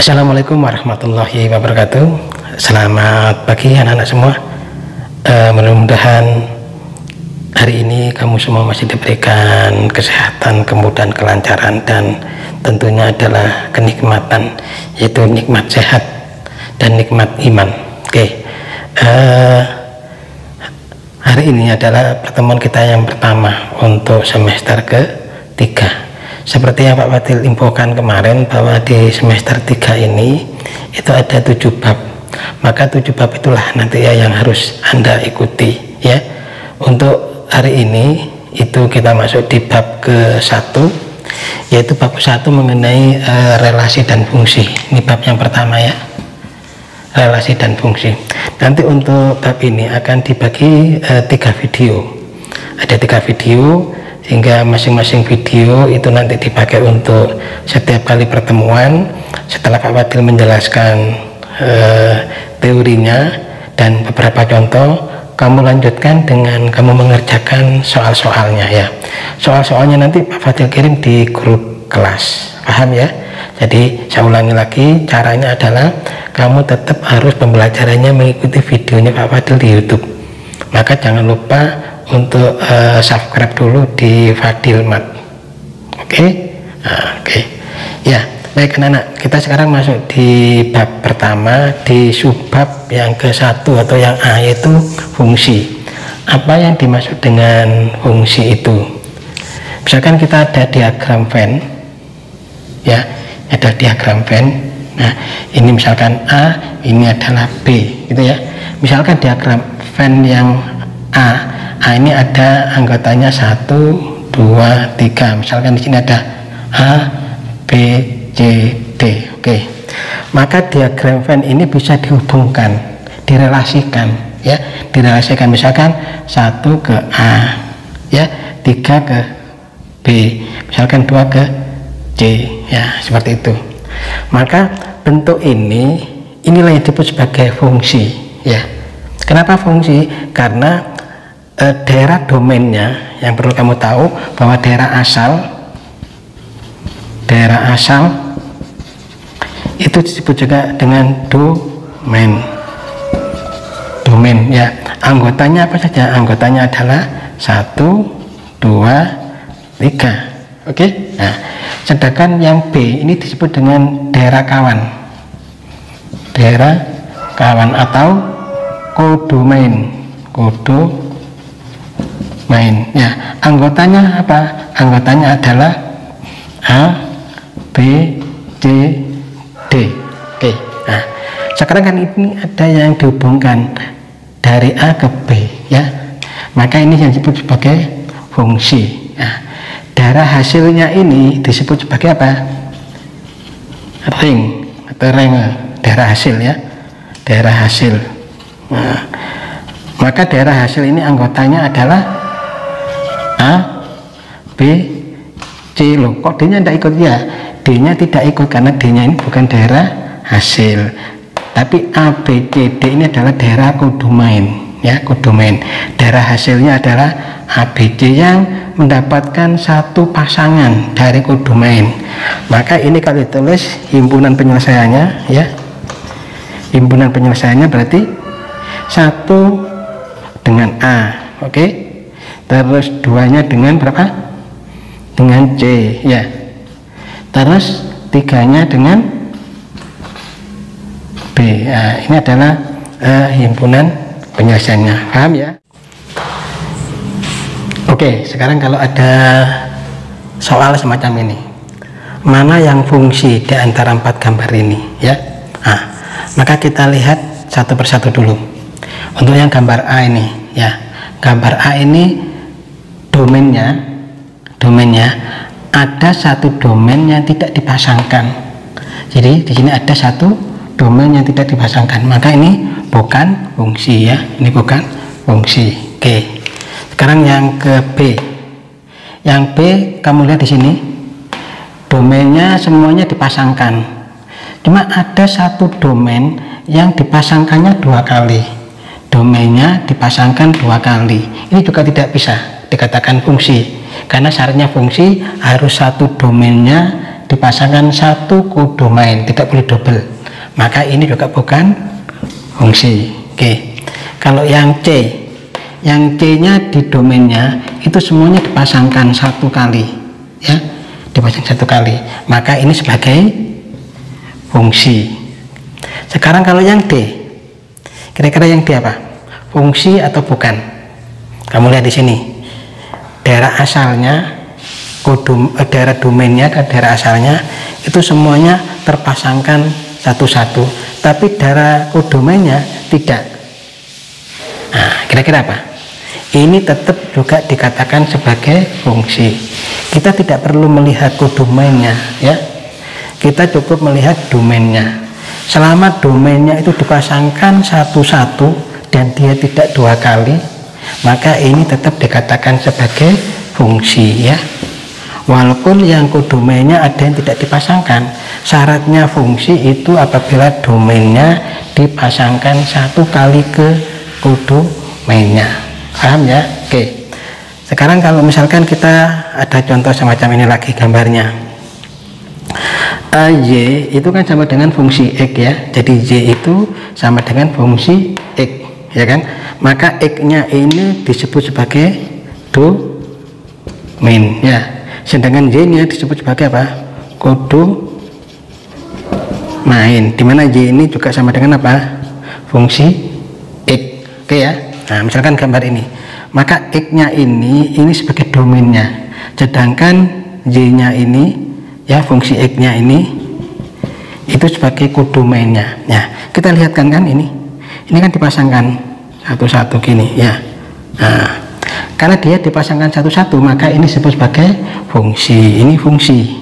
Assalamualaikum warahmatullahi wabarakatuh. Selamat pagi anak-anak semua. Mudah-mudahan hari ini kamu semua masih diberikan kesehatan, kemudahan, kelancaran, dan tentunya adalah kenikmatan, yaitu nikmat sehat dan nikmat iman. Oke. Hari ini adalah pertemuan kita yang pertama untuk semester ke-3. Seperti yang Pak Fadil infokan kemarin bahwa di semester 3 ini itu ada 7 bab. Maka 7 bab itulah nanti ya yang harus Anda ikuti ya. Untuk hari ini itu kita masuk di bab ke-1, yaitu bab ke-1 mengenai relasi dan fungsi. Ini bab yang pertama ya, relasi dan fungsi. Nanti untuk bab ini akan dibagi 3 video. Ada 3 video, sehingga masing-masing video itu nanti dipakai untuk setiap kali pertemuan. Setelah Pak Fadil menjelaskan teorinya dan beberapa contoh, kamu lanjutkan dengan kamu mengerjakan soal-soalnya ya. Soal-soalnya nanti Pak Fadil kirim di grup kelas, paham ya? Jadi saya ulangi lagi, caranya adalah kamu tetap harus pembelajarannya mengikuti videonya Pak Fadil di YouTube. Maka jangan lupa untuk subscribe dulu di Fadil Mat. Oke? Oke. Ya, baik anak-anak, kita sekarang masuk di bab pertama, di subbab yang ke-1 atau yang A, yaitu fungsi. Apa yang dimaksud dengan fungsi itu? Misalkan kita ada diagram Venn ya, ada diagram Venn. Nah, ini misalkan A, ini adalah B gitu ya. Misalkan diagram Venn yang A ini ada anggotanya 1, 2, 3. Misalkan di sini ada A, B, C, D. Oke. Maka diagram Venn ini bisa dihubungkan, direlasikan ya, direlasikan. Misalkan 1 ke A ya, 3 ke B, misalkan 2 ke C ya, seperti itu. Maka bentuk inilah yang disebut sebagai fungsi ya. Kenapa fungsi? Karena daerah domainnya yang perlu kamu tahu bahwa daerah asal itu disebut juga dengan domain ya. Anggotanya apa saja? Anggotanya adalah 1, 2, 3. Oke. Nah, sedangkan yang B ini disebut dengan daerah kawan atau kodomain ya. Anggotanya apa? Anggotanya adalah A, B, C, D. Oke. Nah, sekarang kan ini ada yang dihubungkan dari A ke B ya. Maka ini yang disebut sebagai fungsi. Nah, daerah hasilnya ini disebut sebagai apa? Ring atau daerah hasil ya. Daerah hasil. Nah, maka daerah hasil ini anggotanya adalah A, B, C. Loh, kok D-nya tidak ikut ya? D-nya tidak ikut karena D-nya ini bukan daerah hasil. Tapi A, B, C, D ini adalah daerah kodomain ya, kodomain. Daerah hasilnya adalah A, B, C yang mendapatkan satu pasangan dari kodomain. Maka ini kalau ditulis himpunan penyelesaiannya ya. Himpunan penyelesaiannya berarti 1 dengan A, oke? Terus 2-nya dengan berapa? Dengan C ya. Terus 3-nya dengan B. Nah, ini adalah himpunan penyelesaiannya. Paham ya? Oke, sekarang kalau ada soal semacam ini, mana yang fungsi di antara 4 gambar ini ya? Nah, maka kita lihat satu persatu dulu. Untuk yang gambar A ini ya, gambar A ini domainnya ada satu domain yang tidak dipasangkan. Jadi di sini ada satu domain yang tidak dipasangkan, maka ini bukan fungsi ya, ini bukan fungsi. Oke. Sekarang yang ke B. Yang B kamu lihat di sini domainnya semuanya dipasangkan. Cuma ada satu domain yang dipasangkannya 2 kali. Domainnya dipasangkan 2 kali. Ini juga tidak bisa dikatakan fungsi, karena syaratnya fungsi harus satu domainnya dipasangkan satu kodomain, tidak boleh double, maka ini juga bukan fungsi. Oke. Kalau yang C, yang C-nya di domainnya itu semuanya dipasangkan satu kali, ya, dipasang satu kali, maka ini sebagai fungsi. Sekarang kalau yang D, kira-kira yang D apa? Fungsi atau bukan? Kamu lihat di sini, daerah asalnya, daerah domainnya dan daerah asalnya itu semuanya terpasangkan satu-satu, tapi daerah kodomainnya tidak. Nah, kira-kira apa? Ini tetap juga dikatakan sebagai fungsi. Kita tidak perlu melihat kodomainnya, ya. Kita cukup melihat domainnya. Selama domainnya itu dipasangkan satu-satu dan dia tidak dua kali, maka ini tetap dikatakan sebagai fungsi, ya. Walaupun yang kodomainnya ada yang tidak dipasangkan, syaratnya fungsi itu apabila domainnya dipasangkan satu kali ke kodomainnya. Paham ya? Oke. Sekarang kalau misalkan kita ada contoh semacam ini lagi gambarnya. Y itu kan sama dengan fungsi X, ya. Jadi Y itu sama dengan fungsi X, ya kan? Maka X-nya ini disebut sebagai domain, ya. Sedangkan Y-nya disebut sebagai apa? Kodomain. Dimana Y ini juga sama dengan apa? Fungsi X. Oke ya. Nah, misalkan gambar ini, maka X-nya ini sebagai domainnya, sedangkan Y-nya ini, ya, fungsi X-nya ini itu sebagai kodomainnya. Ya, kita lihat kan ini kan dipasangkan satu-satu gini, ya. Nah, karena dia dipasangkan satu-satu, maka ini disebut sebagai fungsi. Ini fungsi,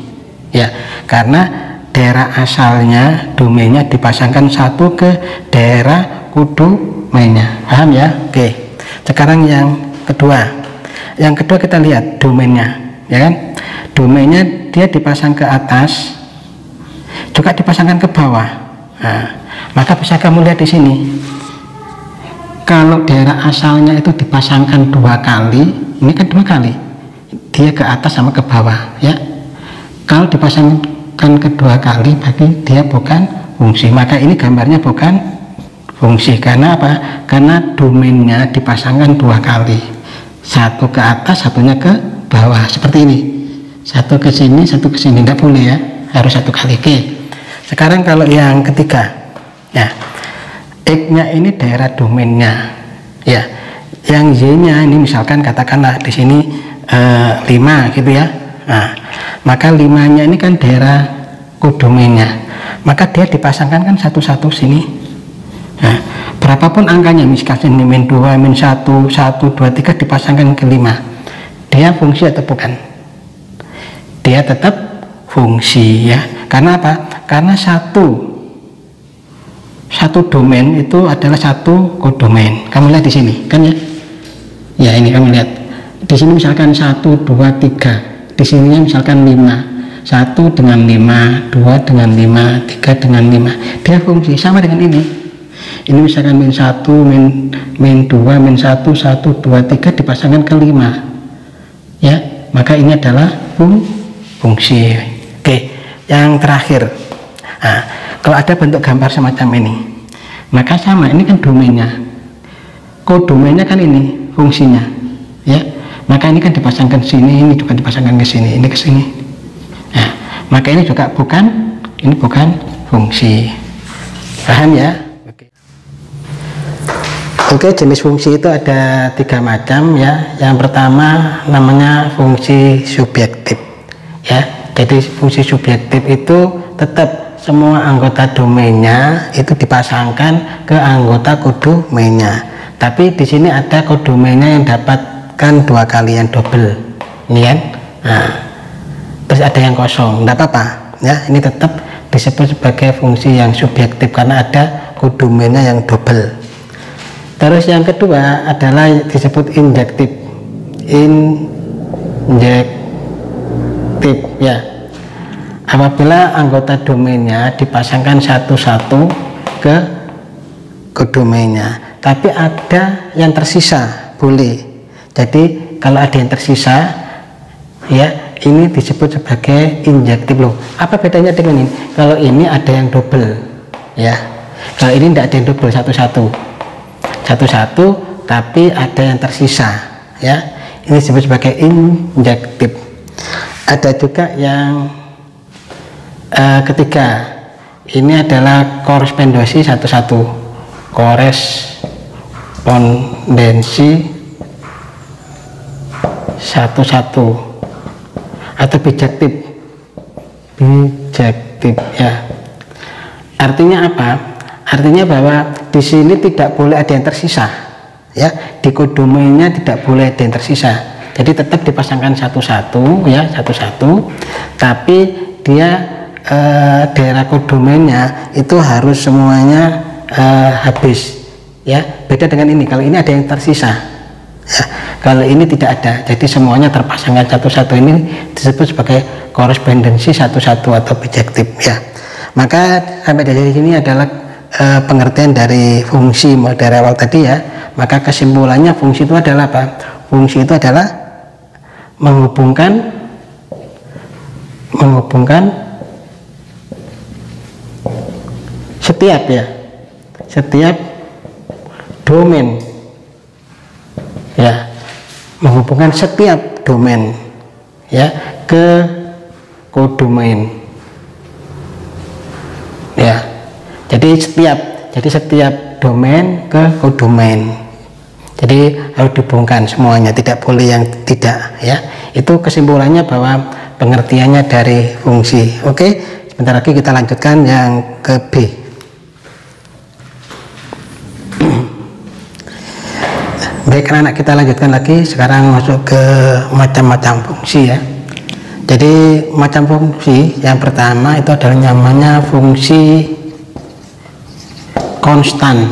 ya, karena daerah asalnya, domainnya dipasangkan satu ke daerah kodomainnya. Paham ya? Oke. Sekarang yang kedua. Yang kedua kita lihat domainnya, ya kan? Domainnya dia dipasang ke atas, juga dipasangkan ke bawah. Nah, maka bisa kamu lihat di sini. Kalau daerah asalnya itu dipasangkan dua kali, ini kan dua kali, dia ke atas sama ke bawah, ya. Kalau dipasangkan kedua kali, berarti dia bukan fungsi. Maka ini gambarnya bukan fungsi. Karena apa? Karena domainnya dipasangkan dua kali, satu ke atas, satunya ke bawah, seperti ini. Satu ke sini, satu ke sini, tidak boleh, ya, harus satu kali. Oke. Sekarang kalau yang ketiga, ya, X-nya ini daerah domainnya, ya. Yang Y-nya ini misalkan katakanlah di sini 5 gitu, ya. Nah, maka 5-nya ini kan daerah kodomainnya, maka dia dipasangkan kan satu-satu sini. Nah, berapapun angkanya, misalkan ini min 2, min 1, 1, 2, 3 dipasangkan ke 5, dia fungsi atau bukan? Dia tetap fungsi, ya. Karena apa? Karena satu domain itu adalah satu kodomain. Kamu lihat di sini kan, ya. Ya, ini kamu lihat di sini misalkan 1, 2, 3, di sininya misalkan 5, 1 dengan 5, 2 dengan 5, 3 dengan 5, dia fungsi sama dengan ini. Ini misalkan min 1, min 2, min 1, 1, 2, 3 dipasangkan ke 5, ya, maka ini adalah fungsi. Oke, yang terakhir. Nah, kalau ada bentuk gambar semacam ini, maka sama, ini kan domainnya, kodomainnya kan ini fungsinya, ya. Maka ini kan dipasangkan sini, ini juga dipasangkan ke sini, ini ke sini. Nah, maka ini juga bukan fungsi. Paham ya? Oke, jenis fungsi itu ada 3 macam, ya. Yang pertama namanya fungsi subjektif, ya. Jadi fungsi subjektif itu tetap semua anggota domainnya itu dipasangkan ke anggota kodomainnya. Tapi di sini ada kodomainnya yang dapatkan 2 kali, yang double, ini kan. Nah, terus ada yang kosong, tidak apa-apa, ya. Ini tetap disebut sebagai fungsi yang subjektif karena ada kodomainnya yang double. Terus yang kedua adalah disebut injektif, ya. Apabila anggota domainnya dipasangkan satu-satu ke kodomainnya, tapi ada yang tersisa, boleh. Jadi kalau ada yang tersisa, ya, ini disebut sebagai injektif loh. Apa bedanya dengan ini? Kalau ini ada yang double ya, kalau ini tidak ada yang double, satu-satu, tapi ada yang tersisa ya, ini disebut sebagai injektif. Ada juga yang ketiga, ini adalah korespondensi satu-satu, korespondensi satu-satu, atau bijektif ya. Artinya apa? Artinya bahwa di sini tidak boleh ada yang tersisa ya, di kodomenya tidak boleh ada yang tersisa, jadi tetap dipasangkan satu-satu ya, satu-satu, tapi dia daerah kodomennya itu harus semuanya habis ya. Beda dengan ini, kalau ini ada yang tersisa ya, kalau ini tidak ada, jadi semuanya terpasangkan satu-satu. Ini disebut sebagai korespondensi satu-satu atau bijektif ya. Maka sampai dari sini adalah pengertian dari fungsi dari awal tadi ya. Maka kesimpulannya fungsi itu adalah apa? Fungsi itu adalah menghubungkan setiap domain ya, menghubungkan setiap domain ya ke kodomain ya. Jadi setiap domain ke kodomain, jadi harus dihubungkan semuanya, tidak boleh yang tidak ya. Itu kesimpulannya bahwa pengertiannya dari fungsi. Oke, sebentar lagi kita lanjutkan yang ke B. Baik anak-anak, kita lanjutkan lagi. Sekarang masuk ke macam-macam fungsi ya. Jadi macam fungsi yang pertama itu adalah namanya fungsi konstan.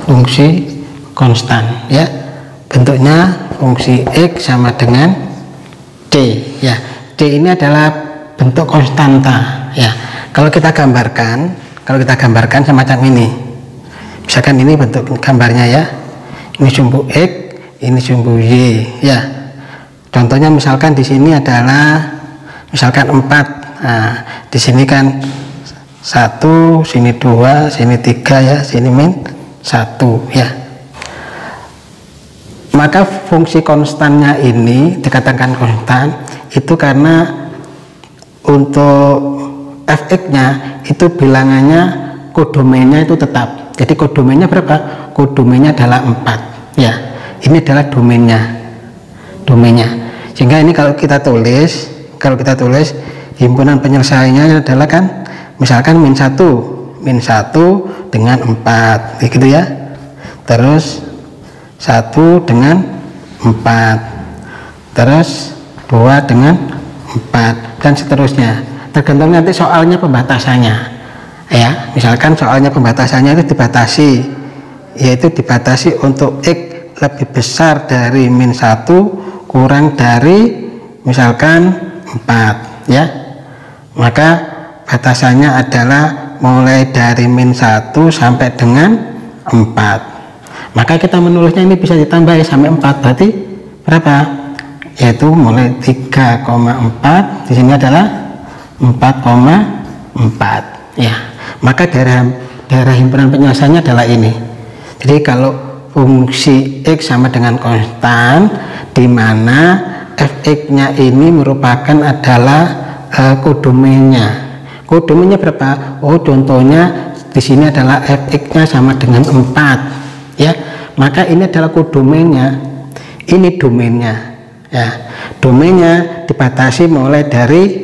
Fungsi konstan ya. Bentuknya fungsi X sama dengan D ya. D ini adalah bentuk konstanta ya. Kalau kita gambarkan semacam ini. Misalkan ini bentuk gambarnya ya. Ini sumbu X, ini sumbu Y ya. Contohnya misalkan di sini adalah misalkan 4. Nah, di sini kan 1, sini 2, sini 3 ya, sini min 1 ya. Maka fungsi konstannya ini dikatakan konstan itu karena untuk fx-nya itu bilangannya kodomennya itu tetap. Jadi kodomennya berapa? Kodomennya adalah 4 ya. Ini adalah domainnya. Sehingga ini kalau kita tulis himpunan penyelesaiannya adalah kan misalkan min 1 dengan 4 gitu ya. Terus 1 dengan 4, terus 2 dengan 4, dan seterusnya. Tergantung nanti soalnya pembatasannya ya. Misalkan soalnya pembatasannya itu dibatasi, yaitu dibatasi untuk X lebih besar dari min 1 kurang dari misalkan 4 ya. Maka batasannya adalah mulai dari min 1 sampai dengan 4. Maka kita menulisnya ini bisa ditambah sampai 4, berarti berapa? Yaitu mulai 3,4, di sini adalah 4,4 ya. Maka daerah himpunan penyelesaiannya adalah ini. Jadi kalau fungsi X sama dengan konstan, di mana fx-nya ini merupakan adalah kodomennya. Kodomennya berapa? Oh, contohnya di sini adalah fx-nya sama dengan 4 ya. Maka ini adalah kodomennya, ini domainnya ya. Domainnya dibatasi mulai dari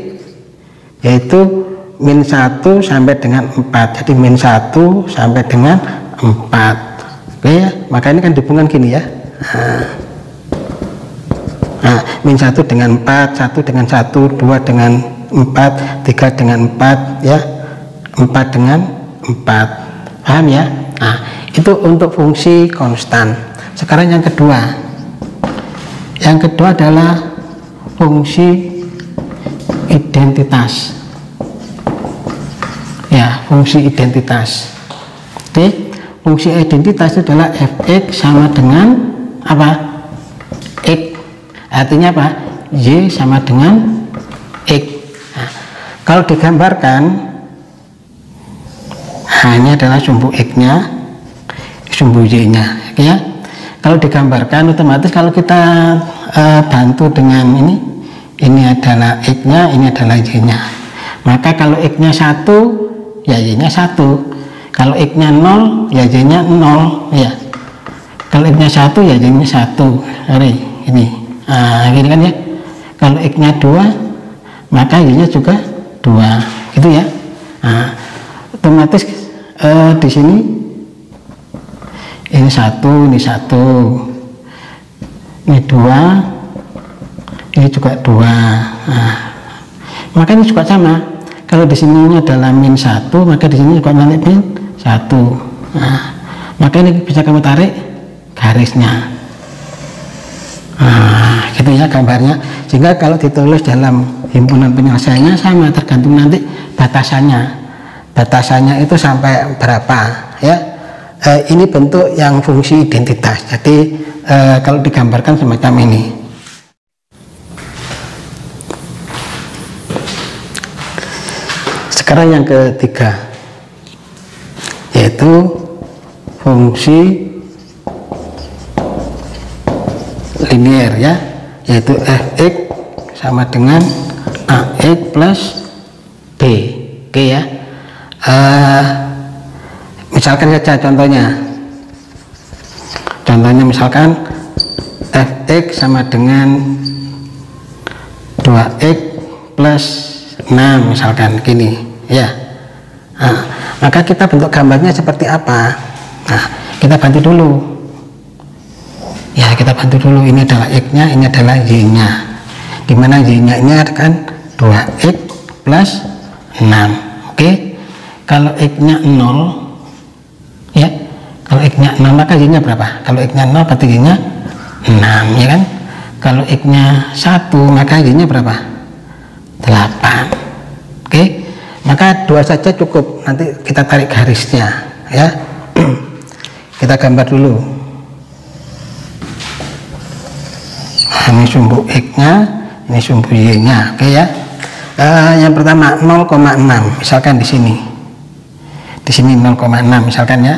yaitu min 1 sampai dengan 4. Jadi min 1 sampai dengan 4. Oke ya, maka ini kan dihubungkan gini ya. Nah, min 1 dengan 4, 1 dengan 1, 2 dengan 4, 3 dengan 4 ya, 4 dengan 4. Paham ya? Nah, itu untuk fungsi konstan. Sekarang yang kedua. Yang kedua adalah fungsi identitas. Ya, fungsi identitas. Oke. Fungsi identitas itu adalah fx sama dengan apa? X. Artinya apa? Y sama dengan X. Nah, kalau digambarkan, hanya adalah sumbu X-nya, sumbu Y-nya, ya. Kalau digambarkan otomatis kalau kita bantu dengan ini adalah X-nya, ini adalah Y-nya. Maka kalau X-nya 1, ya Y-nya 1. Kalau X-nya 0, ya Y-nya 0, ya. Kalau X-nya 1, ya Y-nya 1. Ini. Nah, gini kan ya. Kalau X-nya 2, maka Y-nya juga 2. Gitu ya. Nah, otomatis di sini ini 1, ini 1, ini 2, ini juga 2. Nah, maka ini juga sama. Kalau di sini adalah min 1, maka di sini juga nanti min 1. Nah, maka ini bisa kamu tarik garisnya. Nah, gitu ya gambarnya. Sehingga kalau ditulis dalam himpunan penyelesaiannya sama, tergantung nanti batasannya. Batasannya itu sampai berapa, ya. Ini bentuk yang fungsi identitas. Jadi kalau digambarkan semacam ini. Sekarang yang ketiga, yaitu fungsi linear, ya, yaitu fx sama dengan ax plus b. Oke ya. Misalkan saja contohnya misalkan fx sama dengan 2x plus 6, misalkan gini ya. Nah, maka kita bentuk gambarnya seperti apa? Nah, kita bantu dulu ya, ini adalah x-nya, ini adalah y-nya, dimana y-nya ini kan 2x plus 6. Oke. Kalau x-nya 0, ya, kalau x-nya 0 maka y-nya berapa? Kalau x-nya 0 berarti y-nya 6, ya kan? Kalau x-nya 1 maka y-nya berapa? 8. Oke, maka 2 saja cukup. Nanti kita tarik garisnya, ya. Kita gambar dulu. Ini sumbu x-nya, ini sumbu y-nya. Oke ya. Yang pertama 0,6, misalkan di sini. Di sini 0,6 misalkan ya.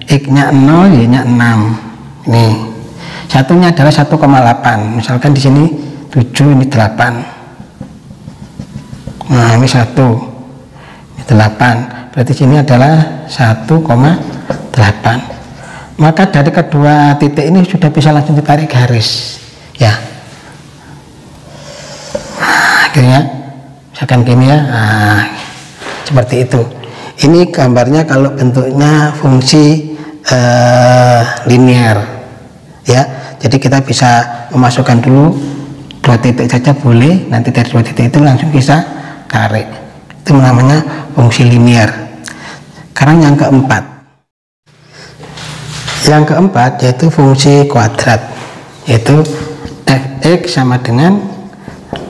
X-nya 0, y-nya 6. Ini. Satunya adalah 1,8. Misalkan di sini 7, ini 8. Nah, ini 1. Ini 8. Berarti sini adalah 1,8. Maka dari kedua titik ini sudah bisa langsung ditarik garis, ya. Nah, akhirnya misalkan gini ya. Nah, seperti itu. Ini gambarnya kalau bentuknya fungsi linear, ya. Jadi kita bisa memasukkan dulu 2 titik saja boleh, nanti dari 2 titik itu langsung bisa tarik. Itu namanya fungsi linear. Sekarang yang keempat. Yang keempat yaitu fungsi kuadrat, yaitu fx sama dengan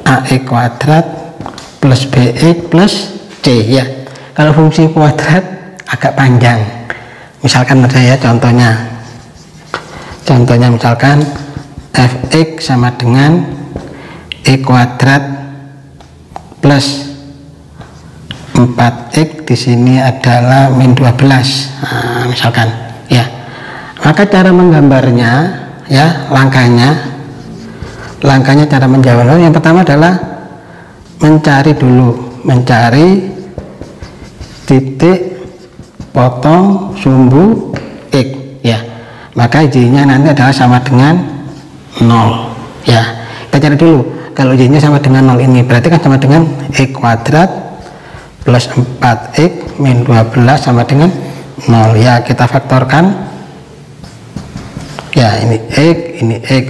ax kuadrat plus bx plus c, ya. Kalau fungsi kuadrat agak panjang. Misalkan ada ya contohnya misalkan fx sama dengan e kuadrat plus 4x, di sini adalah min 12. Nah, misalkan ya. Maka cara menggambarnya, ya, langkahnya cara menjawabnya yang pertama adalah mencari titik potong sumbu x, ya. Maka y-nya nanti adalah sama dengan 0, ya. Kita cari dulu. Kalau y-nya sama dengan 0 ini berarti kan sama dengan x kuadrat plus 4x min 12 sama dengan 0, ya. Kita faktorkan, ya. Ini x,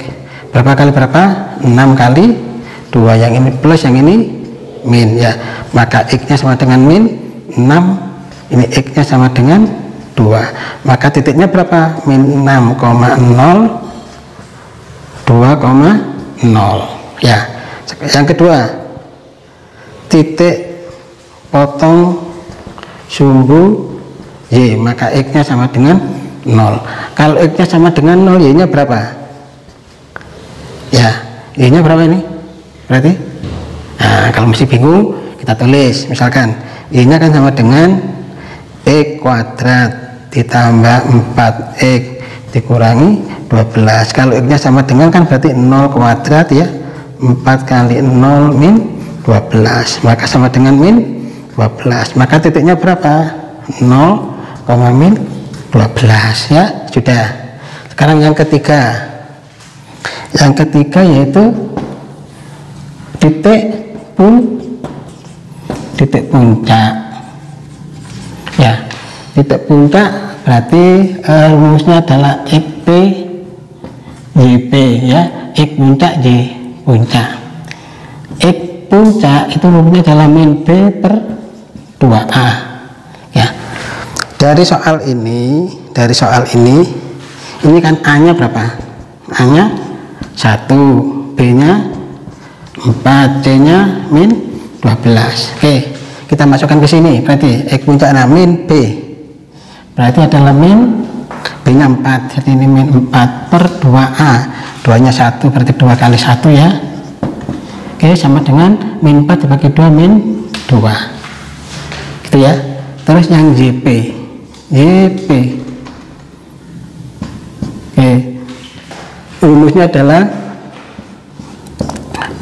berapa kali berapa? 6 kali 2, yang ini plus, yang ini min, ya. Maka x nya sama dengan min 6, ini x nya sama dengan 2, maka titiknya berapa? Min 6,0, 2,0, ya. Yang kedua, titik potong sumbu y, maka x nya sama dengan 0. Kalau x nya sama dengan 0, y nya berapa? Ya, y nya berapa ini? berarti. Nah, kalau masih bingung kita tulis, misalkan Y-nya kan sama dengan X kuadrat ditambah 4X dikurangi 12. Kalau X-nya sama dengan kan berarti 0 kuadrat ya, 4 kali 0 min 12, maka sama dengan min 12. Maka titiknya berapa? 0, min 12 ya. Sudah. Sekarang yang ketiga. Yang ketiga yaitu titik puncak. Ya, titik puncak berarti rumusnya adalah XP YP ya. X puncak Y puncak. X puncak itu rumusnya adalah min B per 2A ya. Dari soal ini kan A nya berapa? A nya 1, B nya 4, C nya min 12. Oke, kita masukkan ke sini, berarti X puncak min B berarti adalah min B nya 4, jadi ini min 4 per 2A, 2 nya 1 berarti 2 kali 1 ya. Oke, sama dengan min 4 dibagi 2 min 2 gitu ya. Terus yang YP oke, rumusnya adalah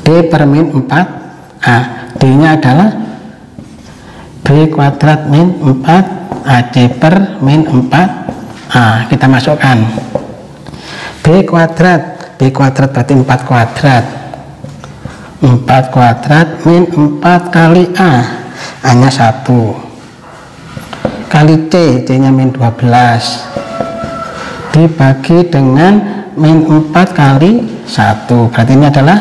D per min 4A, D nya adalah B kuadrat min 4AC per min 4A. Kita masukkan B kuadrat berarti 4 kuadrat, 4 kuadrat min 4 kali A nya 1 kali C nya min 12 dibagi dengan min 4 kali 1 berarti ini adalah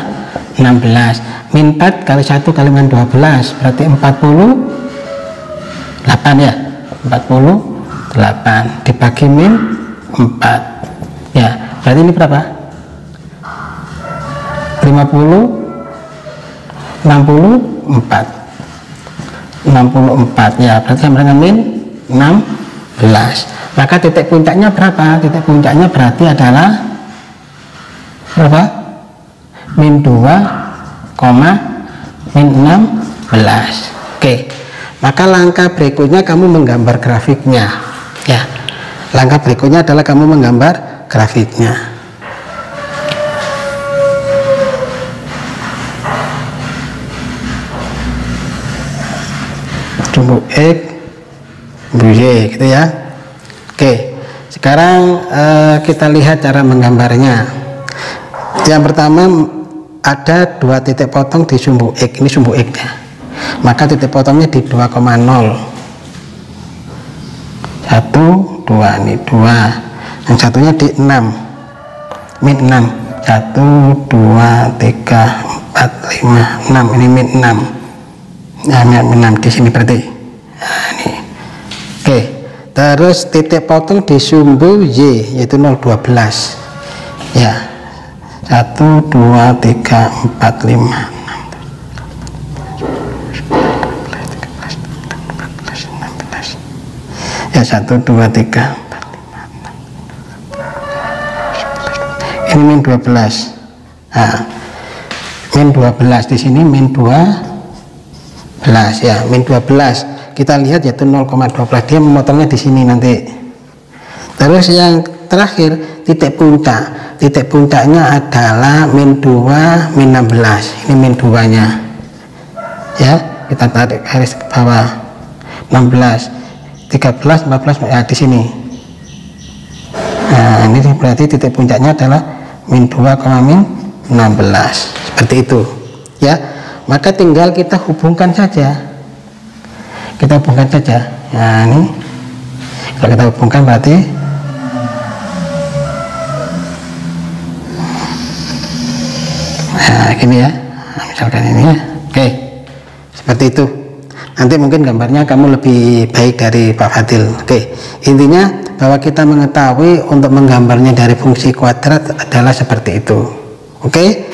16. Min 4 kali 1 kali min 12 berarti 48 ya, 48 dibagi min 4 ya, berarti ini berapa? 64 ya, berarti sama dengan min 16. Maka titik puncaknya berapa? Titik puncaknya berarti adalah berapa? Min 2, min 16. Oke, maka langkah berikutnya kamu menggambar grafiknya ya. Langkah berikutnya adalah kamu menggambar grafiknya. Sumbu X sumbu Y gitu ya. Oke, sekarang kita lihat cara menggambarnya. Yang pertama ada 2 titik potong di sumbu X, ini sumbu X ya. Maka titik potongnya di 2,0 1, 2 ini 2, yang satunya di 6 min 6 1, 2, 3, 4, 5, 6 ini min 6 nah, min 6 di sini berarti nah, ini. Oke, terus titik potong di sumbu Y yaitu 0,12 ya, 1, 2, 3, 4, 5, 6 ya, 1, 2, 3, 4, 5, 6 ini min 12. Nah, min 12 di sini min 12 ya, min 12 kita lihat yaitu 0,12, dia memotongnya di sini nanti. Terus yang terakhir titik puncak, titik puncaknya adalah min 2 min 16, ini min 2 nya ya, kita tarik garis ke bawah 16 13, 14 ya, di sini. Nah, ini berarti titik puncaknya adalah min 2, min 16 seperti itu ya. Maka tinggal kita hubungkan saja, nah ini kalau kita hubungkan berarti nah gini ya, nah, misalkan ini ya. Oke, seperti itu. Nanti mungkin gambarnya kamu lebih baik dari Pak Fadil. Oke, intinya bahwa kita mengetahui untuk menggambarnya dari fungsi kuadrat adalah seperti itu. Oke,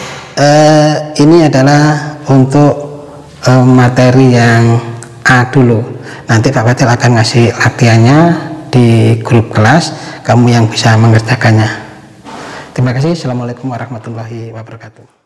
ini adalah untuk materi yang A dulu. Nanti Pak Fadil akan ngasih latihannya di grup kelas, kamu yang bisa mengerjakannya. Terima kasih. Assalamualaikum warahmatullahi wabarakatuh.